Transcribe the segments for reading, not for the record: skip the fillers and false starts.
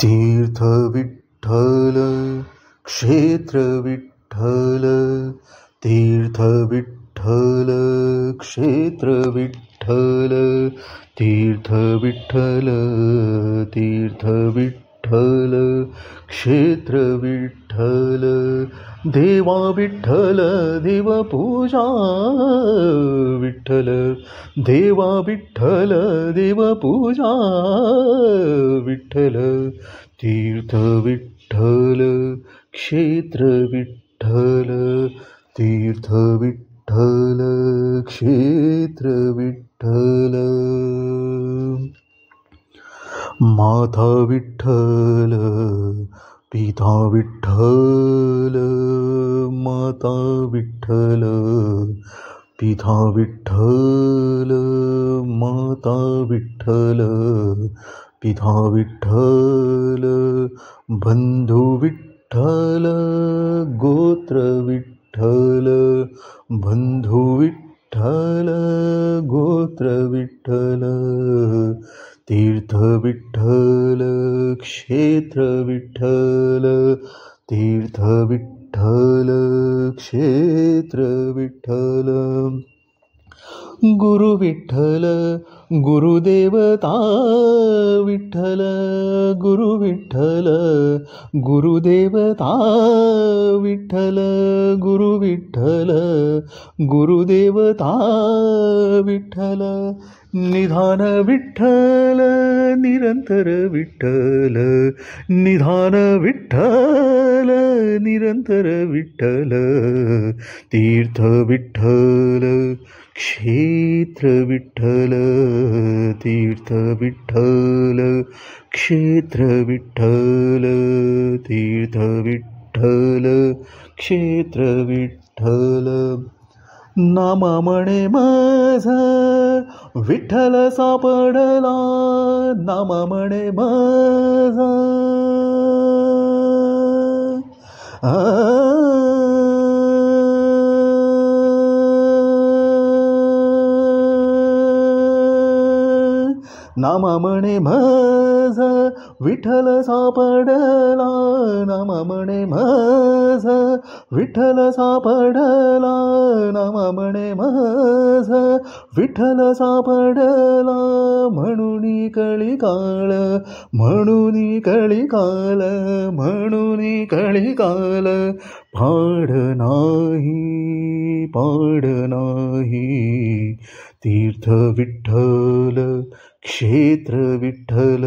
तीर्थ विठ्ठल क्षेत्र विठ्ठल, तीर्थ विठ्ठल क्षेत्र विठ्ठल, तीर्थ विठ्ठल, तीर्थ विठ्ठल क्षेत्र विठ्ठल, देवा विठ्ठल देवपूजा विठ्ठल, देवा विठ्ठल देवपूजा विठ्ठल, तीर्थ विठ्ठल क्षेत्र विठ्ठल, तीर्थ विठ्ठल क्षेत्र विठ्ठल, माता विठ्ठल पिता विठ्ठल, माता विठ्ठल पिता विठ्ठल, माता विठ्ठल पिता विठ्ठल, बंधू विठ्ठल गोत्र विठ्ठल, बंधू विठ्ठल गोत्र विठ्ठल, तीर्थ विठ्ठल क्षेत्र विठ्ठल, तीर्थ विठ्ठल क्षेत्र विठ्ठल, गुरु विठ्ठल गुरुदेवता विठ्ठल, गुरु विठ्ठल गुरुदेवता विठ्ठल, गुरु विठ्ठल गुरुदेवता विठ्ठल, निधान विठ्ठल निरंतर विठ्ठल, निधान विठ्ठल निरंतर विठ्ठल, तीर्थ विठ्ठल क्षेत्र विठ्ठल, तीर्थ विठ्ठल क्षेत्र विठ्ठल, तीर्थ विठ्ठल क्षेत्र विठ्ठल, नामा म्हणे माझा विठ्ठल सापडला, नामा म्हणे माझा नामा म्हणे माझा विठ्ठल सापडला, नामा म्हणे माझा विठ्ठल सापडला, नामा म्हणे माझा विठ्ठल सापडला, म्हणून कळी काळ, म्हणून कळी काल, म्हणून कळी काल, पाड नाही पाड नाही, तीर्थ विठ्ठल क्षेत्र विठ्ठल,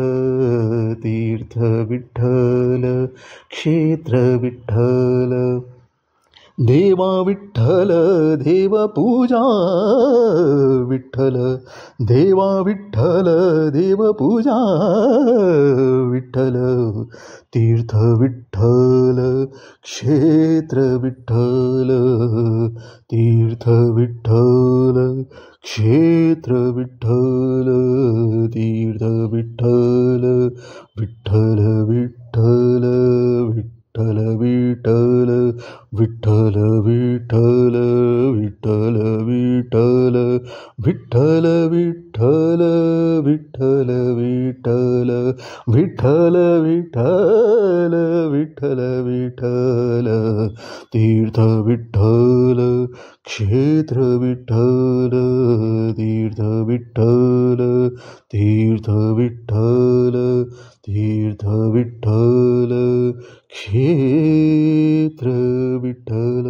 तीर्थ विठ्ठल क्षेत्र विठ्ठल, देवा विठ्ठल देवपूजा विठ्ठल, देवा विठ्ठल देवपूजा विठ्ठल, तीर्थ विठ्ठल क्षेत्र विठ्ठल, तीर्थ विठ्ठल क्षेत्र विठ्ठल, तीर्थ विठ्ठल, विठ्ठल विठ्ठल विठ्ठल विठ्ठल, विठ्ठल विठ्ठल विठ्ठल विठ्ठल, विठ्ठल विठ्ठल विठ्ठल विठ्ठल, विठ्ठल विठ्ठल विठ्ठल विठ्ठल, तीर्थ विठ्ठल क्षेत्र विठ्ठल, तीर्थ विठ्ठल, तीर्थ विठ्ठल, तीर्थ विठ्ठल क्षेत्र विठ्ठल.